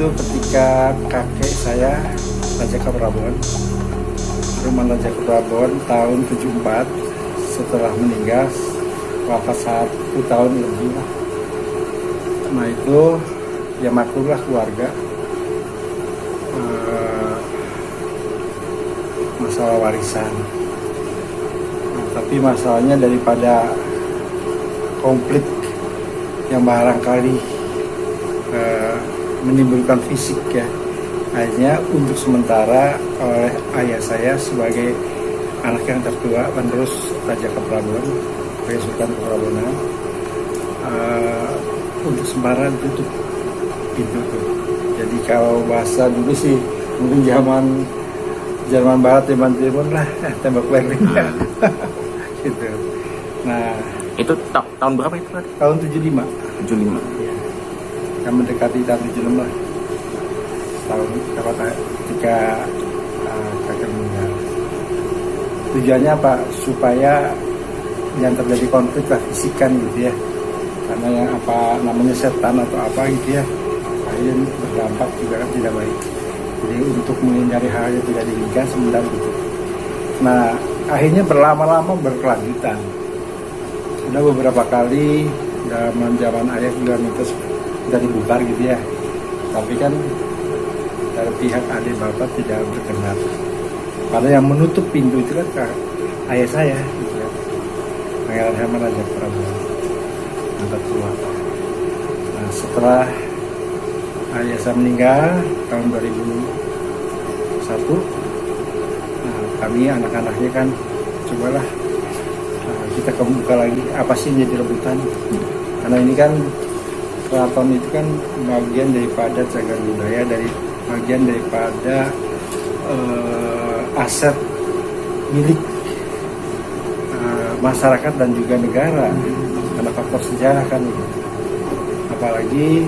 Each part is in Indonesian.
itu ketika kakek saya Raja Kaprabon, Rumah Raja Kaprabon tahun 74, setelah meninggal wafat 1 tahun lebih lah. Nah itu ya maklumlah keluarga, masalah warisan. Nah, tapi masalahnya daripada konflik yang barangkali menimbulkan fisik ya, akhirnya untuk sementara oleh ayah saya sebagai anak yang tertua penerus Raja Kaprabon, Raja Sultan Kaprabonan, untuk sementara tutup pintu tuh. Jadi kalau bahasa dulu sih mungkin zaman barat, zaman timur lah, tembak Berlinnya gitu. Nah itu tahun berapa itu? Tahun 75. 75. Ya. Yang mendekati tahun 76 lah. Tahun ketika kakek meninggal. Tujuannya apa? Supaya yang terjadi konflik lah, fisikan gitu ya. Karena yang apa namanya setan atau apa gitu ya, akhirnya berdampak juga kan tidak baik. Jadi untuk menghindari hal yang tidak diinginkan sebenarnya gitu. Nah akhirnya berlama-lama berkelanjutan. Ada beberapa kali zaman ayah juga minta sudah dibubar gitu ya. Tapi kan dari pihak adik bapak tidak berkenan. Padahal yang menutup pintu itu kan ayah saya gitu ya. Pangeran Herman Raja Kaprabon yang tertua. Nah setelah ayah saya meninggal tahun 2001, nah, kami anak-anaknya kan cobalah kita kebuka lagi apa sih yang jadi rebutan, karena ini kan keraton itu kan bagian daripada cagar budaya, dari bagian daripada aset milik masyarakat dan juga negara, karena faktor sejarah kan. Apalagi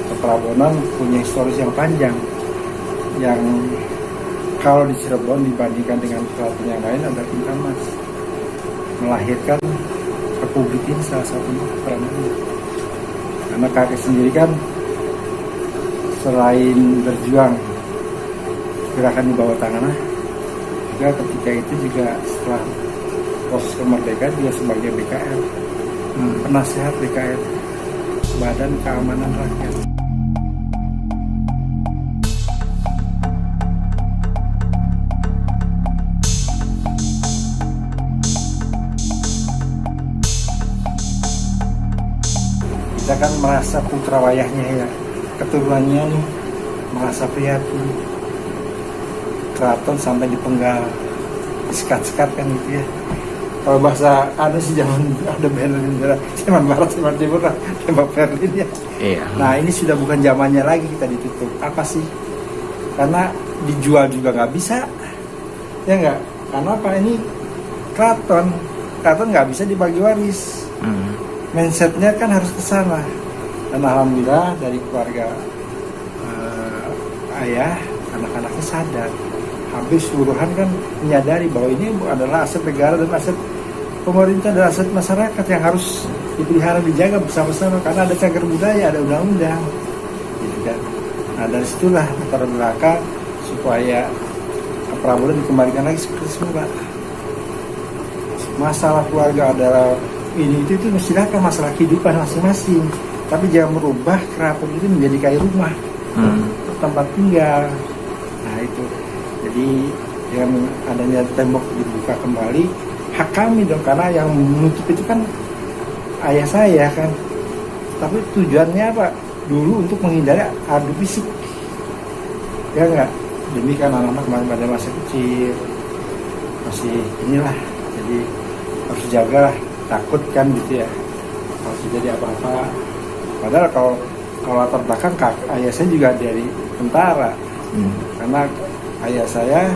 Kaprabonan punya historis yang panjang, yang kalau di Cirebon dibandingkan dengan keraton yang lain ada tingkat mas, melahirkan republik ini salah satunya perannya. Karena kakek sendiri kan selain berjuang gerakan di bawah tanah, juga ketika itu juga setelah proses kemerdekaan dia sebagai BKR, penasehat BKR, Badan Keamanan Rakyat. Kita kan merasa putra wayahnya ya, keturunannya nih merasa prihatin, keraton sampai dipenggal, sekat-sekat kan gitu ya. Kalau bahasa ada sih zaman ada Berlin, zaman barat, zaman timur lah, tembak Berlin ya. Iya. Nah ini sudah bukan zamannya lagi kita ditutup. Apa sih? Karena dijual juga nggak bisa, ya nggak? Karena apa, ini keraton nggak bisa dibagi waris. Mindsetnya kan harus ke sana. Dan alhamdulillah dari keluarga ayah, anak-anaknya sadar. Hampir seluruhan kan menyadari bahwa ini adalah aset negara dan aset pemerintah dan aset masyarakat yang harus dipelihara, dijaga bersama-sama, karena ada cagar budaya, ada undang-undang gitu kan. Nah dari situlah latar belakang supaya Kaprabonan dikembalikan lagi seperti semula. Masalah keluarga adalah ini itu silakan, masalah kehidupan masing-masing, tapi jangan merubah keraton itu menjadi kayak rumah, tempat tinggal. Nah itu, jadi dengan adanya tembok dibuka kembali, hak kami dong, karena yang menutup itu kan ayah saya kan. Tapi tujuannya apa? Dulu untuk menghindari adu fisik, ya enggak? Demi kan anak-anak pada masa kecil masih inilah, jadi harus jagalah, takut kan gitu ya kalau terjadi apa-apa. Padahal kalau latar belakang ayah saya juga dari tentara, karena ayah saya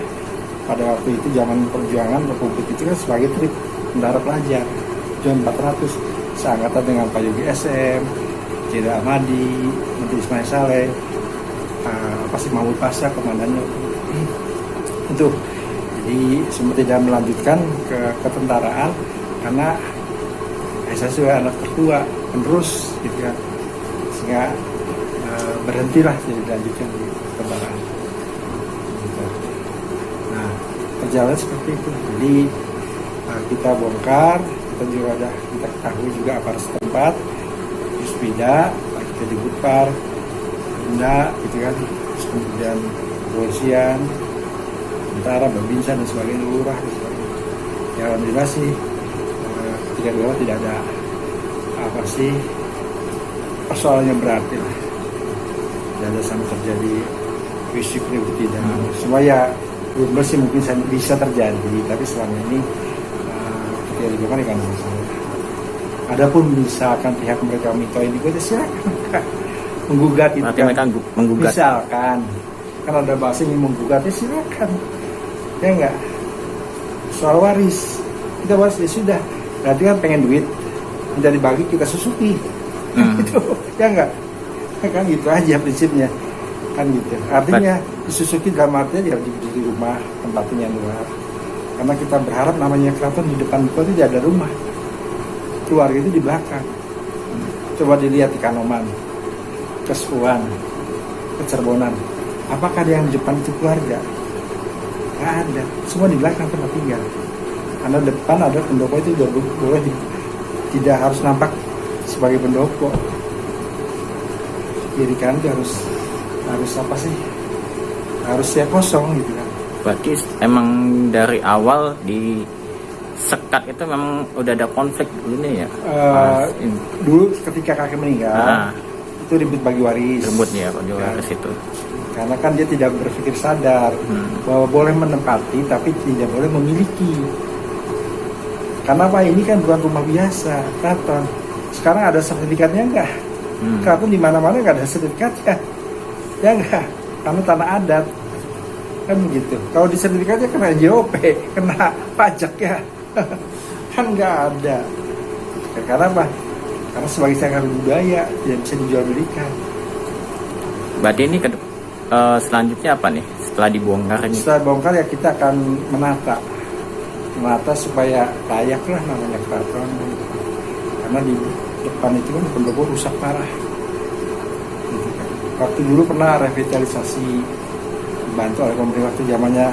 pada waktu itu zaman perjuangan republik itu kan sebagai tentara pelajar John 400, seangkatan dengan Pak Yogi SM, Jenderal Ahmadi, Menteri Ismail Saleh, Mahmud Pasha komandannya itu. Jadi sempat tidak melanjutkan ke ketentaraan karena saya sudah anak tertua penerus gitu kan, sehingga berhentilah jadi dilanjutkan di Kembaran. Gitu. Nah, perjalanan seperti itu. Jadi kita bongkar, kita juga ada kita ketahui juga aparat setempat, terus pindah, kita dibubar, pindah, gitu kan, terus kemudian kepolisian, tentara, babinsa dan sebagainya, lurah dan sebagainya. Ya alhamdulillah sih, ketika di bawah tidak ada apa sih persoalannya berarti lah, tidak ada sampai terjadi fisik tidak. Semua ya belum sih mungkin bisa terjadi, tapi selama ini ketika di bawah kan masalah. Adapun misalkan pihak mereka minta ini, kita silakan menggugat itu. Berarti kan. mereka menggugat. Misalkan kan ada bahasa yang menggugatnya, silakan. Ya enggak. Soal waris, kita waris ya sudah. Berarti kan pengen duit, minta dibagi kita susupi. Gitu. Ya enggak. Kan gitu aja prinsipnya. Kan gitu. Artinya disusuki dalam artinya dia di rumah, tempatnya luar. Karena kita berharap namanya keraton di depan itu tidak ada rumah. Keluarga itu di belakang. Coba dilihat di Kanoman, Kesuan, Kecerbonan. Apakah ada yang di depan itu keluarga? Nggak ada. Semua di belakang tempat tinggal. Karena depan ada pendopo itu juga boleh tidak harus nampak sebagai pendopo. Kiri kanan itu harus apa sih? Harus siap kosong gitu kan. Berarti emang dari awal di sekat itu memang udah ada konflik dulunya ya? Dulu ketika kakek meninggal, itu ribut bagi waris. Ributnya ya bagi waris itu. Karena kan dia tidak berpikir sadar bahwa boleh menempati tapi tidak boleh memiliki. Karena apa? Ini kan bukan rumah biasa, keraton. Sekarang ada sertifikatnya enggak? Keraton di mana-mana enggak ada sertifikatnya. Ya enggak? Karena tanah adat. Kan begitu. Kalau di sertifikatnya kena JOP, kena pajak ya. Kan enggak ada. Karena apa? Karena sebagai cagar budaya tidak bisa dijual belikan. Berarti ini selanjutnya apa nih? Setelah dibongkar ini? Setelah bongkar ya kita akan menata supaya layak lah namanya keraton. Karena di depan itu kan pendopo rusak parah. Gitu kan. Waktu dulu pernah revitalisasi dibantu oleh pemerintah waktu zamannya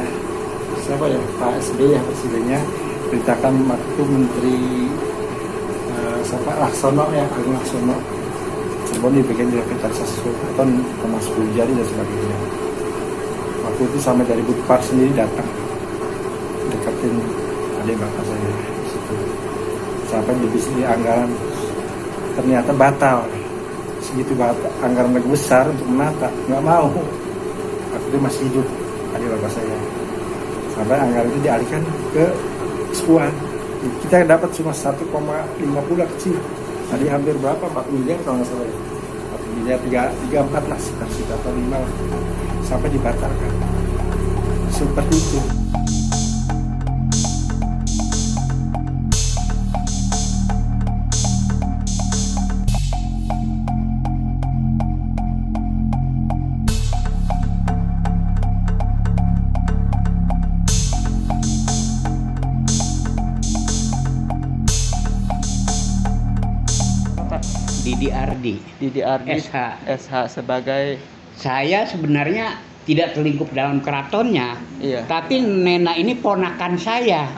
siapa ya, Pak SBY ya, presidennya perintahkan waktu Menteri siapa Laksono ya, Agung Laksono. Cirebon dibikin revitalisasi keraton termasuk Jari dan sebagainya. Waktu itu sampai dari Budpar sendiri datang deketin adik bapak saya di situ. Sampai di anggaran ternyata batal. Segitu anggaran lagi besar untuk menata, nggak mau. Waktu itu masih hidup adik bapak saya. Sampai anggaran itu dialihkan ke Sepuan. Kita dapat cuma 1,50 kecil. Tadi hampir berapa? 4 miliar kalau nggak salah. 4 miliar 34 lah sekitar atau 5 lah. Sampai dibatalkan. Seperti itu. Didi Ardi SH sebagai saya sebenarnya tidak terlingkup dalam keratonnya, iya. Tapi Nena ini ponakan saya.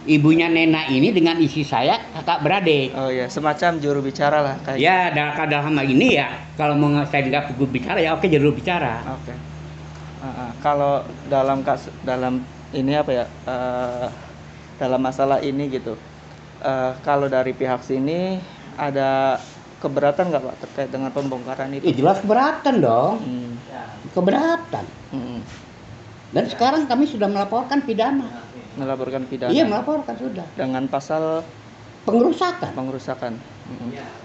Ibunya Nena ini dengan isi saya kakak beradik. Oh ya, semacam juru bicara lah kayak. Ya, dalam hal ini ya, kalau mau saya nggak juru bicara ya oke juru bicara. Oke. Kalau dalam ini apa ya? Dalam masalah ini gitu. Kalau dari pihak sini ada keberatan nggak Pak terkait dengan pembongkaran itu? Jelas keberatan dong. Keberatan. Dan sekarang kami sudah melaporkan pidana. Melaporkan pidana? Iya, melaporkan sudah. Dengan pasal pengerusakan.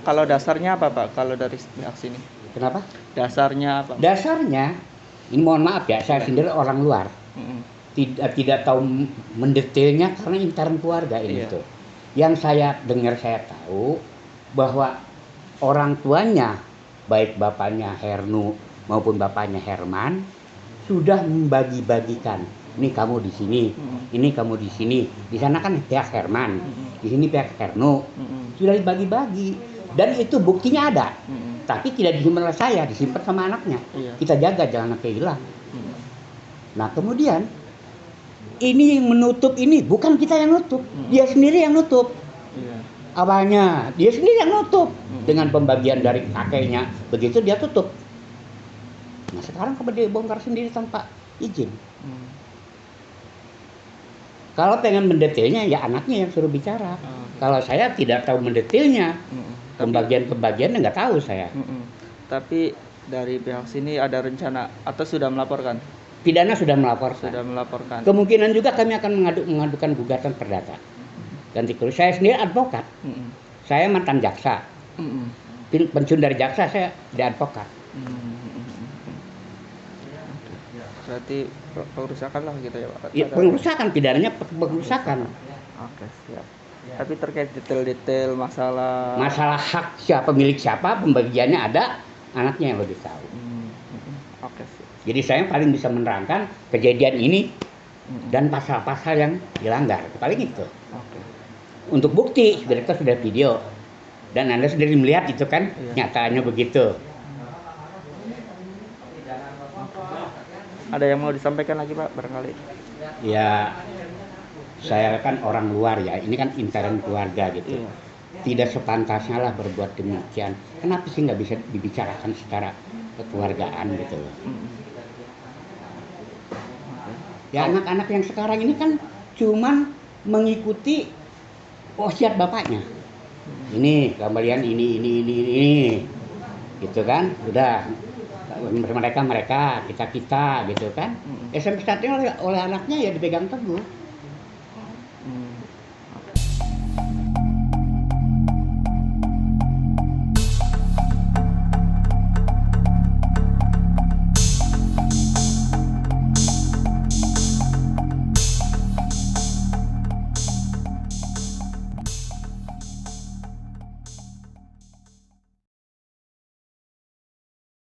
Kalau dasarnya apa Pak? Kalau dari pihak sini? Kenapa? Dasarnya apa? Dasarnya, ini mohon maaf ya, saya sendiri orang luar. Tidak tahu mendetailnya karena intern keluarga ini tuh. Yang saya dengar, saya tahu bahwa orang tuanya, baik bapaknya Hernu maupun bapaknya Herman, sudah membagi-bagikan. Ini kamu di sini, ini kamu di sini. Di sana kan pihak Herman, di sini pihak Hernu. Sudah dibagi-bagi. Dan itu buktinya ada. Mm-mm. Tapi tidak disimpan oleh saya, disimpan sama anaknya. Iya. Kita jaga jangan sampai hilang. Mm-mm. Nah kemudian ini yang menutup ini bukan kita yang nutup, dia sendiri yang nutup. Iya. Awalnya dia sendiri yang nutup dengan pembagian dari kakeknya, begitu dia tutup. Nah sekarang dia bongkar sendiri tanpa izin. Mm. Kalau pengen mendetailnya ya anaknya yang suruh bicara. Oke. Kalau saya tidak tahu mendetailnya, Mm-mm. pembagian-pembagiannya nggak tahu saya. Mm-mm. Tapi dari pihak sini ada rencana atau sudah melaporkan? Pidana sudah melaporkan. Sudah melaporkan. Kemungkinan juga kami akan mengadukan gugatan perdata. Ganti kerugian. Saya sendiri advokat. Mm-mm. Saya mantan jaksa. Mm-mm. Pensiun dari jaksa saya di advokat. Mm-mm. Berarti pengerusakan lah gitu ya Pak? Ya, Ada- pengerusakan pidananya pengerusakan. Oke, siap. Tapi terkait detail-detail masalah Masalah hak siapa milik siapa pembagiannya ada anaknya yang lebih tahu. Oke, siap. Jadi saya paling bisa menerangkan kejadian ini Mm-mm. dan pasal-pasal yang dilanggar. Paling itu. Oke. Untuk bukti mereka sudah video dan Anda sendiri melihat itu kan Iya. nyatanya begitu. Ada yang mau disampaikan lagi Pak barangkali? Ya saya kan orang luar ya, ini kan intern keluarga gitu. Iya. Tidak sepantasnya lah berbuat demikian. Kenapa sih nggak bisa dibicarakan secara kekeluargaan gitu loh. Mm-mm. Ya anak-anak yang sekarang ini kan cuman mengikuti wasiat bapaknya. Ini kembalian ini. Gitu kan? Udah mereka kita gitu kan. Mm-mm. SMP starting oleh anaknya ya dipegang teguh.